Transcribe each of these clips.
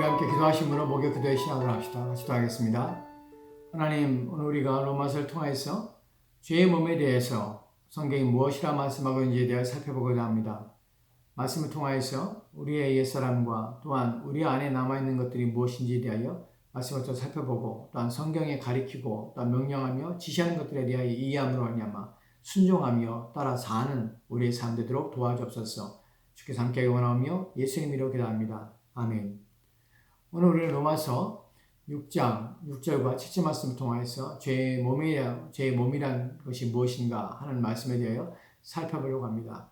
우리 함께 기도하심으로 목요 기도의 시작을 합시다. 같이 기도하겠습니다. 하나님, 오늘 우리가 로마서를 통해서 죄의 몸에 대해서 성경이 무엇이라 말씀하고 있는지에 대해 살펴보고자 합니다. 말씀을 통하여서 우리의 옛사람과 또한 우리 안에 남아있는 것들이 무엇인지에 대하여 말씀을 또 살펴보고, 또한 성경에 가리키고 또한 명령하며 지시하는 것들에 대하여 이해함으로 말미암아 순종하며 따라 사는 우리의 삶 되도록 도와주옵소서. 주께서 함께 원하오며 예수님 이름으로 기도합니다. 아멘. 오늘 우리는 로마서 6장 6절과 7절 말씀을 통해서 죄의 몸이란 것이 무엇인가 하는 말씀에 대하여 살펴보려고 합니다.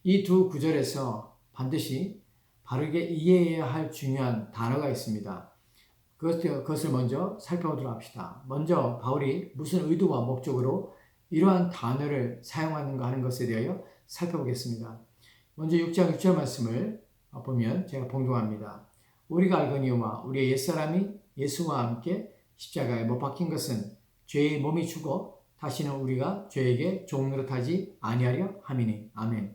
이 두 구절에서 반드시 바르게 이해해야 할 중요한 단어가 있습니다. 그것을 먼저 살펴보도록 합시다. 먼저 바울이 무슨 의도와 목적으로 이러한 단어를 사용하는가 하는 것에 대하여 살펴보겠습니다. 먼저 6장 6절 말씀을 보면 제가 봉독합니다. 우리가 알거니와 우리의 옛사람이 예수와 함께 십자가에 못 박힌 것은 죄의 몸이 죽어 다시는 우리가 죄에게 종노릇하지 아니하려 함이니. 아멘.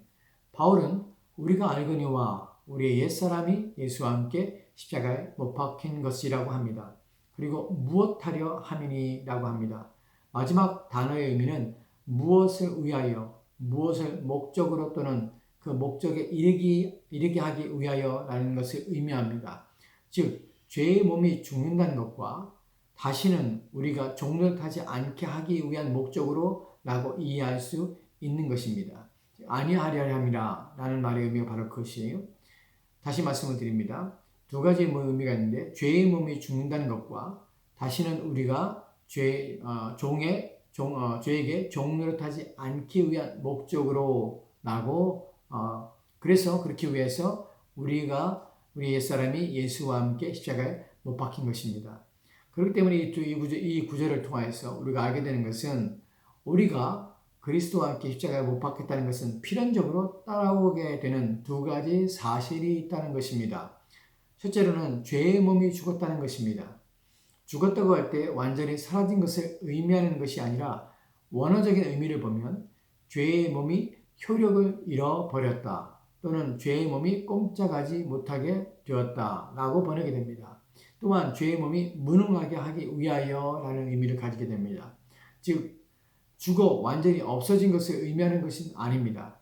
바울은 우리가 알거니와 우리의 옛사람이 예수와 함께 십자가에 못 박힌 것이라고 합니다. 그리고 무엇하려 함이니라고 합니다. 마지막 단어의 의미는 무엇을 위하여, 무엇을 목적으로 또는 그 목적에 이르게 하기 위하여라는 것을 의미합니다. 즉, 죄의 몸이 죽는다는 것과 다시는 우리가 종노릇하지 않게 하기 위한 목적으로라고 이해할 수 있는 것입니다. 아니하려 함이라 라는 말의 의미가 바로 그것이에요. 다시 말씀을 드립니다. 두 가지 의미가 있는데, 죄의 몸이 죽는다는 것과 다시는 우리가 죄에게 종노릇하지 않기 위한 목적으로라고 그래서 그렇게 위해서 우리 옛사람이 예수와 함께 십자가에 못 박힌 것입니다. 그렇기 때문에 이 구절을 통해서 우리가 알게 되는 것은, 우리가 그리스도와 함께 십자가에 못 박혔다는 것은 필연적으로 따라오게 되는 두 가지 사실이 있다는 것입니다. 첫째로는 죄의 몸이 죽었다는 것입니다. 죽었다고 할 때 완전히 사라진 것을 의미하는 것이 아니라, 원어적인 의미를 보면 죄의 몸이 효력을 잃어버렸다, 또는 죄의 몸이 꼼짝하지 못하게 되었다라고 번역이 됩니다. 또한 죄의 몸이 무능하게 하기 위하여라는 의미를 가지게 됩니다. 즉, 죽어 완전히 없어진 것을 의미하는 것은 아닙니다.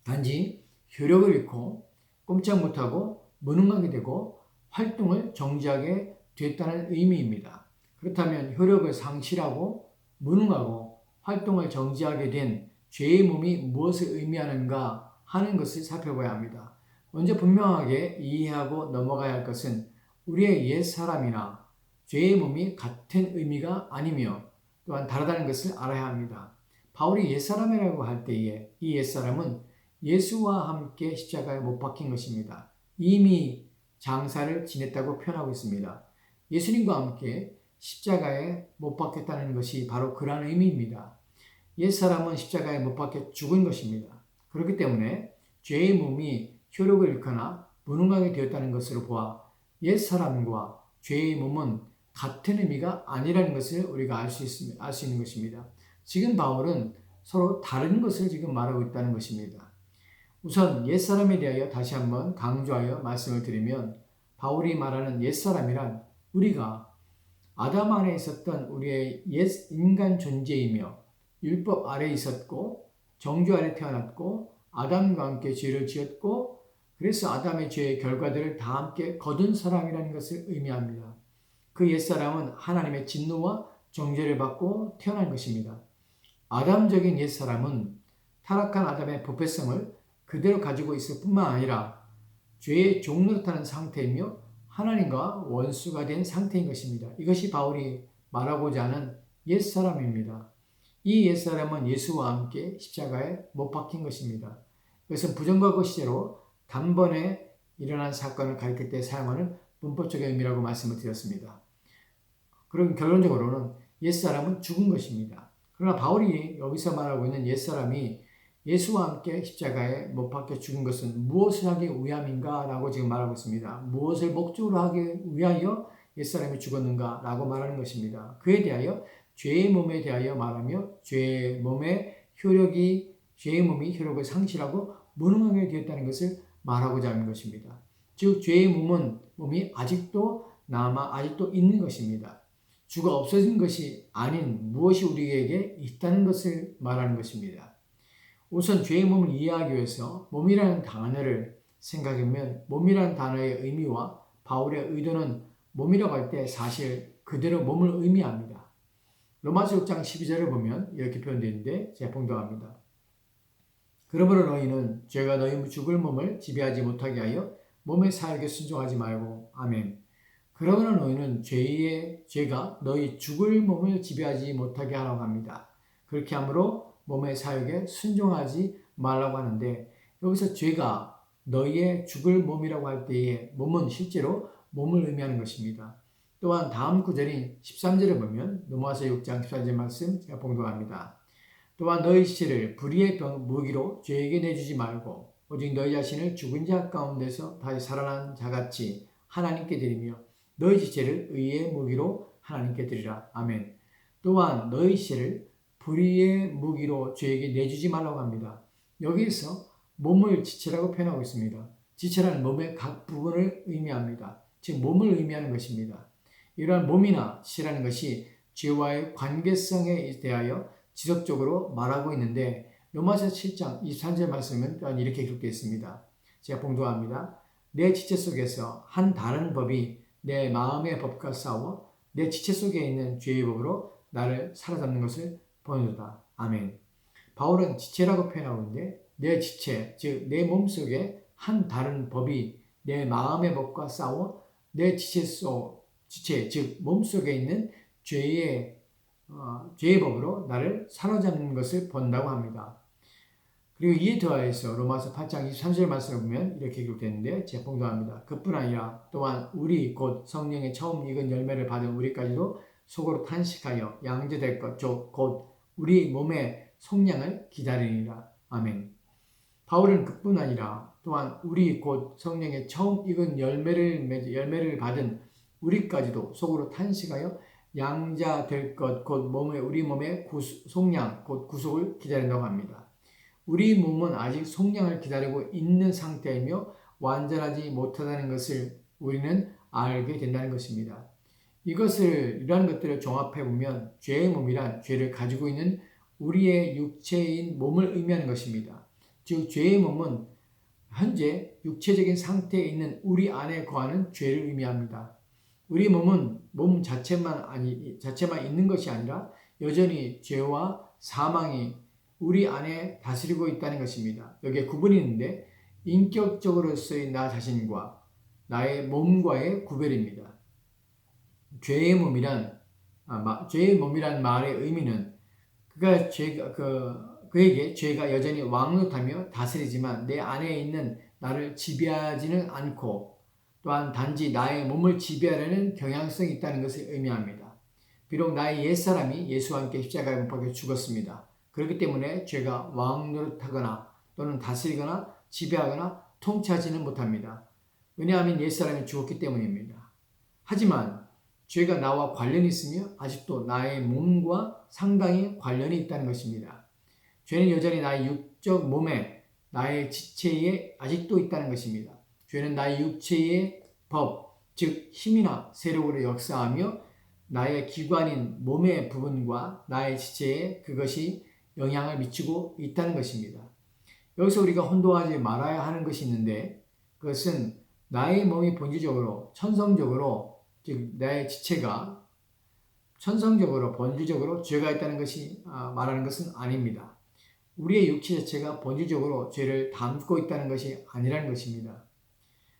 단지 효력을 잃고 꼼짝 못하고 무능하게 되고 활동을 정지하게 됐다는 의미입니다. 그렇다면 효력을 상실하고 무능하고 활동을 정지하게 된 죄의 몸이 무엇을 의미하는가 하는 것을 살펴봐야 합니다. 먼저 분명하게 이해하고 넘어가야 할 것은, 우리의 옛사람이나 죄의 몸이 같은 의미가 아니며 또한 다르다는 것을 알아야 합니다. 바울이 옛사람이라고 할 때에 이 옛사람은 예수와 함께 십자가에 못 박힌 것입니다. 이미 장사를 지냈다고 표현하고 있습니다. 예수님과 함께 십자가에 못 박혔다는 것이 바로 그러한 의미입니다. 옛사람은 십자가에 못 박혀 죽은 것입니다. 그렇기 때문에 죄의 몸이 효력을 잃거나 무능하게 되었다는 것으로 보아 옛사람과 죄의 몸은 같은 의미가 아니라는 것을 우리가 알 수 있는 것입니다. 지금 바울은 서로 다른 것을 지금 말하고 있다는 것입니다. 우선 옛사람에 대하여 다시 한번 강조하여 말씀을 드리면, 바울이 말하는 옛사람이란 우리가 아담 안에 있었던 우리의 옛 인간 존재이며, 율법 아래 있었고 정죄 아래 태어났고 아담과 함께 죄를 지었고, 그래서 아담의 죄의 결과들을 다 함께 거둔 사람이라는 것을 의미합니다. 그 옛사람은 하나님의 진노와 정죄를 받고 태어난 것입니다. 아담적인 옛사람은 타락한 아담의 부패성을 그대로 가지고 있을 뿐만 아니라 죄의 종노릇하는 상태이며 하나님과 원수가 된 상태인 것입니다. 이것이 바울이 말하고자 하는 옛사람입니다. 이 옛사람은 예수와 함께 십자가에 못 박힌 것입니다. 이것은 부정과거 시제로 단번에 일어난 사건을 가리킬 때 사용하는 문법적인 의미라고 말씀을 드렸습니다. 그럼 결론적으로는 옛사람은 죽은 것입니다. 그러나 바울이 여기서 말하고 있는 옛사람이 예수와 함께 십자가에 못 박혀 죽은 것은 무엇을 하기 위함인가 라고 지금 말하고 있습니다. 무엇을 목적으로 하기 위하여 옛사람이 죽었는가 라고 말하는 것입니다. 그에 대하여 죄의 몸에 대하여 말하며, 죄의 몸이 효력을 상실하고 무능하게 되었다는 것을 말하고자 하는 것입니다. 즉 죄의 몸이 아직도 있는 것입니다. 주가 없어진 것이 아닌 무엇이 우리에게 있다는 것을 말하는 것입니다. 우선 죄의 몸을 이해하기 위해서 몸이라는 단어를 생각하면 몸이라는 단어의 의미와 바울의 의도는 몸이라고 할 때 사실 그대로 몸을 의미합니다. 로마서 6장 12절을 보면 이렇게 표현되어 있는데 제가 봉독합니다. 그러므로 너희는 죄가 너희 죽을 몸을 지배하지 못하게 하여 몸의 사욕에 순종하지 말고 아멘. 그러므로 너희는 죄가 너희 죽을 몸을 지배하지 못하게 하라고 합니다. 그렇게 함으로 몸의 사욕에 순종하지 말라고 하는데 여기서 죄가 너희의 죽을 몸이라고 할 때에 몸은 실제로 몸을 의미하는 것입니다. 또한 다음 구절인 13절을 보면 로마서 6장 14절 말씀 제가 봉독합니다. 또한 너희 지체를 불의의 무기로 죄에게 내주지 말고 오직 너희 자신을 죽은 자 가운데서 다시 살아난 자같이 하나님께 드리며 너희 지체를 의의 무기로 하나님께 드리라. 아멘. 또한 너희 지체를 불의의 무기로 죄에게 내주지 말라고 합니다. 여기에서 몸을 지체라고 표현하고 있습니다. 지체라는 몸의 각 부분을 의미합니다. 즉 몸을 의미하는 것입니다. 이러한 몸이나 지체라는 것이 죄와의 관계성에 대하여 지속적으로 말하고 있는데 로마서 7장 23절 말씀은 또한 이렇게 기록되어 있습니다. 제가 봉독합니다. 내 지체 속에서 한 다른 법이 내 마음의 법과 싸워 내 지체 속에 있는 죄의 법으로 나를 사로잡는 것을 보는도다. 아멘. 바울은 지체라고 표현하고 있는데 내 지체, 즉 내 몸속에 한 다른 법이 내 마음의 법과 싸워 내 지체, 즉 몸속에 있는 죄의 법으로 나를 사로잡는 것을 본다고 합니다. 그리고 이에 더하여서 로마서 8장 23절 말씀을 보면 이렇게 기록되는데 제가 봉독합니다. 그뿐 아니라 또한 우리 곧 성령의 처음 익은 열매를 받은 우리까지도 속으로 탄식하여 양제될 것 곧 우리 몸의 속량을 기다리니라. 아멘. 바울은 그뿐 아니라 또한 우리 곧 성령의 처음 익은 열매를 받은 우리까지도 속으로 탄식하여 양자 될 것 곧 우리 몸의 속량 곧 구속을 기다린다고 합니다. 우리 몸은 아직 속량을 기다리고 있는 상태이며 완전하지 못하다는 것을 우리는 알게 된다는 것입니다. 이러한 것들을 종합해 보면 죄의 몸이란 죄를 가지고 있는 우리의 육체인 몸을 의미하는 것입니다. 즉 죄의 몸은 현재 육체적인 상태에 있는 우리 안에 거하는 죄를 의미합니다. 우리 몸은 몸 자체만 있는 것이 아니라 여전히 죄와 사망이 우리 안에 다스리고 있다는 것입니다. 여기에 구분이 있는데 인격적으로서의 나 자신과 나의 몸과의 구별입니다. 죄의 몸이란 말의 의미는 그에게 죄가 여전히 왕노하며 다스리지만 내 안에 있는 나를 지배하지는 않고 또한 단지 나의 몸을 지배하려는 경향성이 있다는 것을 의미합니다. 비록 나의 옛사람이 예수와 함께 십자가에 못 박혀 죽었습니다. 그렇기 때문에 죄가 왕노릇하거나 또는 다스리거나 지배하거나 통치하지는 못합니다. 왜냐하면 옛사람이 죽었기 때문입니다. 하지만 죄가 나와 관련이 있으며 아직도 나의 몸과 상당히 관련이 있다는 것입니다. 죄는 여전히 나의 육적 몸에 나의 지체에 아직도 있다는 것입니다. 죄는 나의 육체의 법, 즉 힘이나 세력으로 역사하며 나의 기관인 몸의 부분과 나의 지체에 그것이 영향을 미치고 있다는 것입니다. 여기서 우리가 혼동하지 말아야 하는 것이 있는데 그것은 나의 몸이 본질적으로 천성적으로 즉 나의 지체가 천성적으로 본질적으로 죄가 있다는 것이 말하는 것은 아닙니다. 우리의 육체 자체가 본질적으로 죄를 담고 있다는 것이 아니라는 것입니다.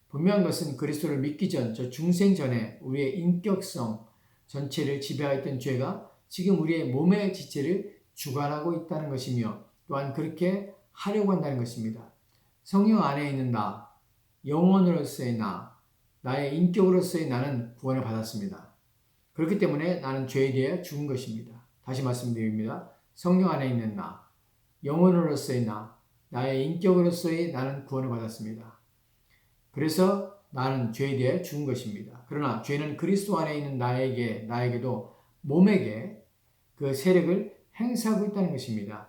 분명한 것은 그리스도를 믿기 전, 저 중생 전에 우리의 인격성 전체를 지배하였던 죄가 지금 우리의 몸의 지체를 주관하고 있다는 것이며 또한 그렇게 하려고 한다는 것입니다. 성령 안에 있는 나, 영혼으로서의 나의 인격으로서의 나는 구원을 받았습니다. 그렇기 때문에 나는 죄에 대해 죽은 것입니다. 다시 말씀드립니다. 성령 안에 있는 나, 영혼으로서의 나의 인격으로서의 나는 구원을 받았습니다. 그래서 나는 죄에 대해 죽은 것입니다. 그러나 죄는 그리스도 안에 있는 나에게도 몸에게 그 세력을 행사하고 있다는 것입니다.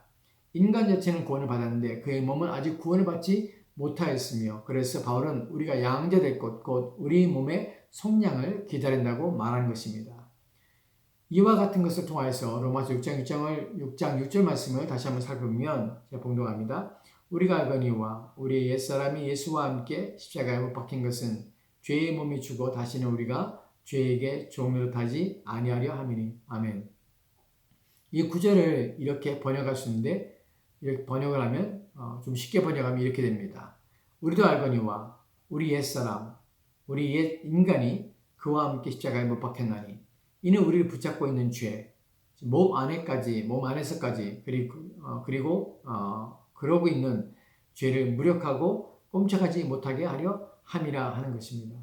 인간 자체는 구원을 받았는데 그의 몸은 아직 구원을 받지 못하였으며 그래서 바울은 우리가 양자될 것 곧 우리 몸의 속량을 기다린다고 말하는 것입니다. 이와 같은 것을 통하여서 로마서 6장 6절 말씀을 다시 한번 살펴보면 제가 봉독합니다. 우리가 알거니와 우리의 옛사람이 예수와 함께 십자가에 못 박힌 것은 죄의 몸이 죽어 다시는 우리가 죄에게 종노릇하지 아니하려 함이니. 아멘. 이 구절을 이렇게 번역할 수 있는데 이렇게 번역을 하면 좀 쉽게 번역하면 이렇게 됩니다. 우리도 알거니와 우리 옛사람, 우리 옛 인간이 그와 함께 십자가에 못 박혔나니 이는 우리를 붙잡고 있는 죄, 몸 안에서까지 그리고 그러고 있는 죄를 무력하고 꼼짝하지 못하게 하려 함이라 하는 것입니다.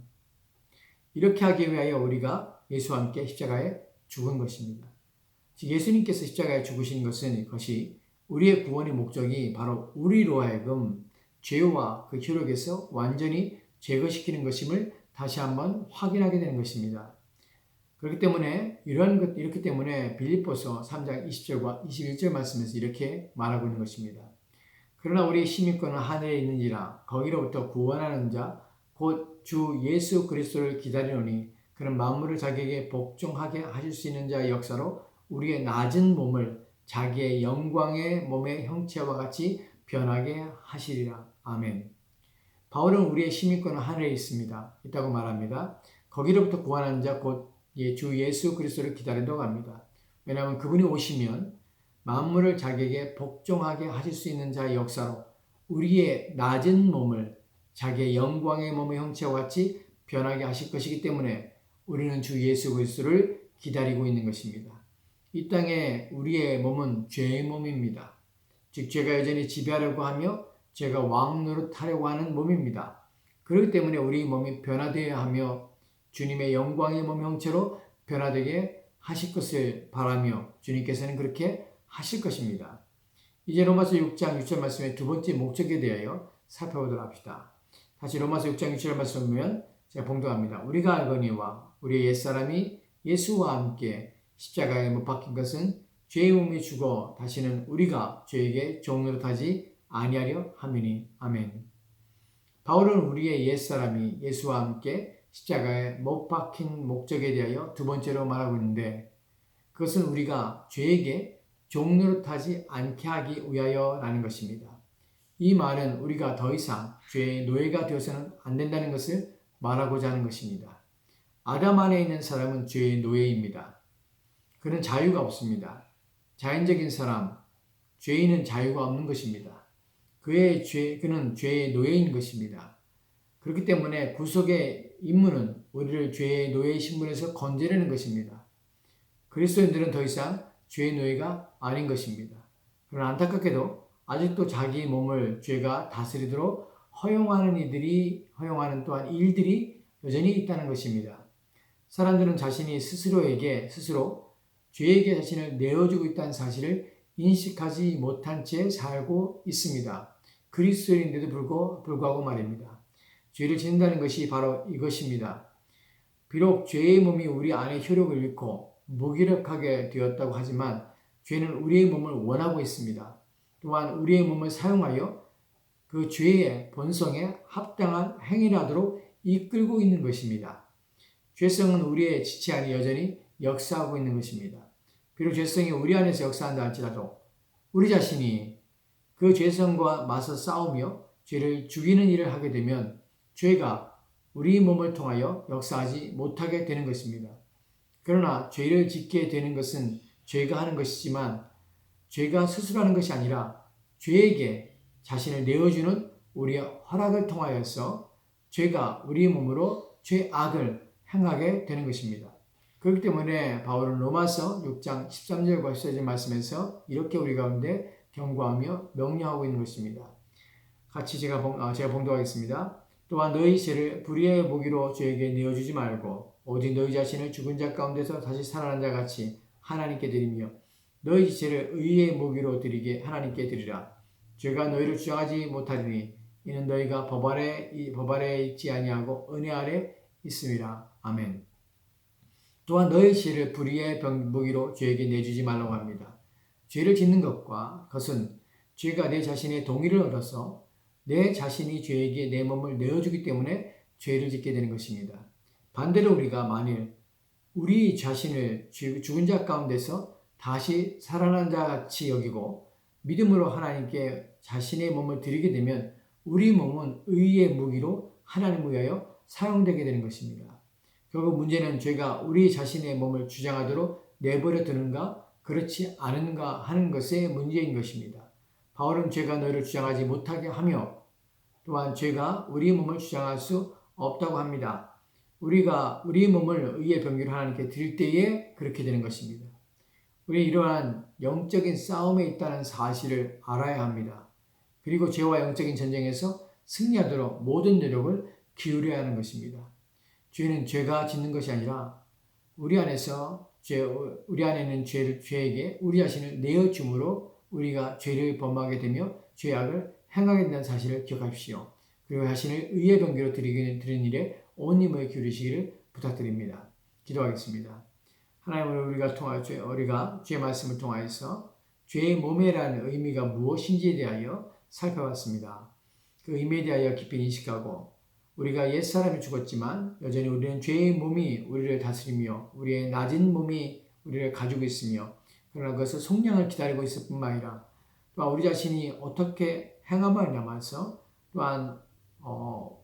이렇게 하기 위하여 우리가 예수와 함께 십자가에 죽은 것입니다. 즉 예수님께서 십자가에 죽으신 것은 이것이 우리의 구원의 목적이 바로 우리로 하여금 죄와 그 효력에서 완전히 제거시키는 것임을 다시 한번 확인하게 되는 것입니다. 그렇기 때문에 이렇기 때문에 빌립보서 3장 20절과 21절 말씀에서 이렇게 말하고 있는 것입니다. 그러나 우리의 시민권은 하늘에 있는지라 거기로부터 구원하는 자 곧 주 예수 그리스도를 기다리노니 그는 만물을 자기에게 복종하게 하실 수 있는 자의 역사로 우리의 낮은 몸을 자기의 영광의 몸의 형체와 같이 변하게 하시리라. 아멘. 바울은 우리의 시민권은 하늘에 있다고 말합니다. 거기로부터 구원하는 자 곧 주 예수 그리스도를 기다린다고 합니다. 왜냐하면 그분이 오시면 만물을 자기에게 복종하게 하실 수 있는 자의 역사로 우리의 낮은 몸을 자기의 영광의 몸의 형체와 같이 변하게 하실 것이기 때문에 우리는 주 예수 그리스도를 기다리고 있는 것입니다. 이 땅에 우리의 몸은 죄의 몸입니다. 즉 죄가 여전히 지배하려고 하며 죄가 왕노릇하려고 하는 몸입니다. 그렇기 때문에 우리 몸이 변화되어야 하며 주님의 영광의 몸 형체로 변화되게 하실 것을 바라며 주님께서는 그렇게 하실 것입니다. 이제 로마서 6장 6절 말씀의 두 번째 목적에 대하여 살펴보도록 합시다. 다시 로마서 6장 6절 말씀 보면 제가 봉독합니다. 우리가 알거니와 우리의 옛사람이 예수와 함께 십자가에 못 박힌 것은 죄의 몸이 죽어 다시는 우리가 죄에게 종노릇하지 아니하려 함이니. 아멘. 바울은 우리의 옛사람이 예수와 함께 십자가에 못 박힌 목적에 대하여 두 번째로 말하고 있는데 그것은 우리가 죄에게 종노릇하지 않게 하기 위하여라는 것입니다. 이 말은 우리가 더 이상 죄의 노예가 되어서는 안 된다는 것을 말하고자 하는 것입니다. 아담 안에 있는 사람은 죄의 노예입니다. 그는 자유가 없습니다. 자연적인 사람, 죄인은 자유가 없는 것입니다. 그는 죄의 노예인 것입니다. 그렇기 때문에 구속의 임무는 우리를 죄의 노예의 신분에서 건져내는 것입니다. 그리스도인들은 더 이상 죄의 노예가 아닌 것입니다. 그러나 안타깝게도 아직도 자기 몸을 죄가 다스리도록 허용하는 또한 일들이 여전히 있다는 것입니다. 사람들은 자신이 스스로 죄에게 자신을 내어주고 있다는 사실을 인식하지 못한 채 살고 있습니다. 그리스도인인데도 불구하고 말입니다. 죄를 짓는다는 것이 바로 이것입니다. 비록 죄의 몸이 우리 안에 효력을 잃고 무기력하게 되었다고 하지만 죄는 우리의 몸을 원하고 있습니다. 또한 우리의 몸을 사용하여 그 죄의 본성에 합당한 행위를 하도록 이끌고 있는 것입니다. 죄성은 우리의 지체 안에 여전히 역사하고 있는 것입니다. 비록 죄성이 우리 안에서 역사한다 할지라도 우리 자신이 그 죄성과 맞서 싸우며 죄를 죽이는 일을 하게 되면 죄가 우리 몸을 통하여 역사하지 못하게 되는 것입니다. 그러나 죄를 짓게 되는 것은 죄가 하는 것이지만 죄가 스스로 하는 것이 아니라 죄에게 자신을 내어주는 우리의 허락을 통하여서 죄가 우리 몸으로 죄악을 행하게 되는 것입니다. 그렇기 때문에 바울은 로마서 6장 13절과 14절 말씀에서 이렇게 우리 가운데 경고하며 명령하고 있는 것입니다. 같이 제가 봉독하겠습니다. 또한 너희 죄를 불의의 무기로 죄에게 내어주지 말고 오직 너희 자신을 죽은 자 가운데서 다시 살아난 자 같이 하나님께 드리며 너희 지체를 의의 무기로 드리게 하나님께 드리라. 죄가 너희를 주장하지 못하리니 이는 너희가 법 아래 있지 아니하고 은혜 아래 있음이라. 아멘. 또한 너희 죄를 불의의 무기로 죄에게 내주지 말라고 합니다. 죄를 짓는 것은 죄가 내 자신의 동의를 얻어서 내 자신이 죄에게 내 몸을 내어주기 때문에 죄를 짓게 되는 것입니다. 반대로 우리가 만일 우리 자신을 죽은 자 가운데서 다시 살아난 자 같이 여기고 믿음으로 하나님께 자신의 몸을 드리게 되면 우리 몸은 의의 무기로 하나님을 위하여 사용되게 되는 것입니다. 결국 문제는 죄가 우리 자신의 몸을 주장하도록 내버려 두는가 그렇지 않은가 하는 것의 문제인 것입니다. 바울은 죄가 너희를 주장하지 못하게 하며 또한 죄가 우리 몸을 주장할 수 없다고 합니다. 우리가 우리 몸을 의의 병기로 하나님께 드릴 때에 그렇게 되는 것입니다. 우리는 이러한 영적인 싸움에 있다는 사실을 알아야 합니다. 그리고 죄와 영적인 전쟁에서 승리하도록 모든 노력을 기울여야 하는 것입니다. 죄는 죄가 짓는 것이 아니라 우리 안에 있는 죄에게 우리 자신을 내어줌으로 우리가 죄를 범하게 되며 죄악을 행하게 된다는 사실을 기억하십시오. 그리고 자신을 의의 병기로 드리는 일에 온 힘을 기울이시기를 부탁드립니다. 기도하겠습니다. 하나님, 우리가 죄의 말씀을 통하여서 죄의 몸이라는 의미가 무엇인지에 대하여 살펴봤습니다. 그 의미에 대하여 깊이 인식하고 우리가 옛사람이 죽었지만 여전히 우리는 죄의 몸이 우리를 다스리며 우리의 낮은 몸이 우리를 가지고 있으며 그러나 그것을 속량을 기다리고 있을 뿐만 아니라 또한 우리 자신이 어떻게 행함을 남아서 또한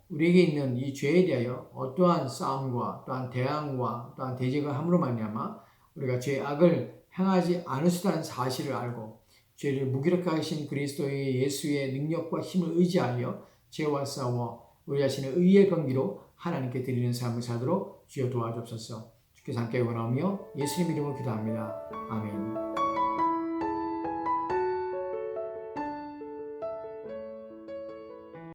우리에게 있는 이 죄에 대하여 어떠한 싸움과 또한 대항과 또한 대적을 함으로 말미암아 우리가 죄악을 행하지 않을 수 있다는 사실을 알고 죄를 무기력하게 하신 그리스도의 예수의 능력과 힘을 의지하여 죄와 싸워 우리 자신을 의의 병기로 하나님께 드리는 삶을 살도록 주여 도와주옵소서. 주께서 함께 원하며 예수님 이름으로 기도합니다. 아멘.